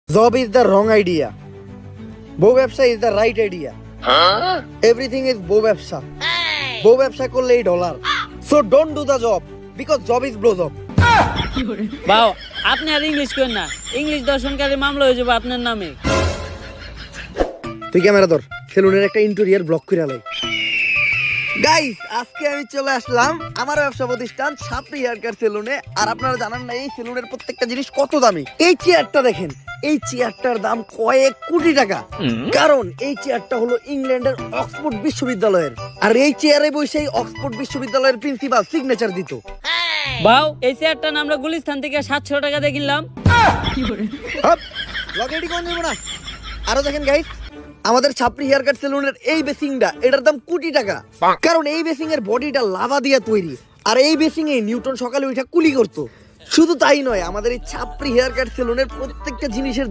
Job is the wrong idea. বউ ব্যবসা is the right idea. Everything is বউ ব্যবসা. বউ ব্যবসা করলেই dollar. So don't do the job because job is blow job. বাও আপনি আর ইংলিশ করেন না, ইংলিশ দর্শনকারী মামলা হয়ে যাবে আপনার নামে। তুই ক্যামেরা ধর, সেলুনের একটা ইন্টেরিয়র ব্লক করে আলাই। গাইস, আজকে আমি চলে আসলাম আমার ব্যবসা প্রতিষ্ঠান সাপড়ি হেয়ার কাট সেলুনে। আর আপনারা জানেন না এই সেলুনের প্রত্যেকটা জিনিস কত দামি। এই চেয়ারটা দেখেন, এই চেয়ারটার দাম কয়েক কোটি টাকা। কারণ এই চেয়ারটা হলো ইংল্যান্ডের অক্সফোর্ড বিশ্ববিদ্যালয়ের। আর এই চেয়ারে বসে অক্সফোর্ড বিশ্ববিদ্যালয়ের প্রিন্সিপাল সিগনেচার দিত। বাও এই চেয়ারটা আমরা গুলিস্তান থেকে 700 টাকা দিয়ে কিনলাম। লগেডি কোন নেব না। আরো দেখেন গাইস, আমাদের ছাপড়ি হেয়ার কাট সেলুনের এই বেসিংটা, এটার দাম কোটি টাকা। কারণ এই বেসিং এর বডিটা লাভা দিয়ে তৈরি। আর এই বেসিং এ নিউটন সকালে উঠে কুলি করতো। শুধু তাই নয়, আমাদের এই ছাপড়ি হেয়ার কাট সেলুনের প্রত্যেকটা জিনিসের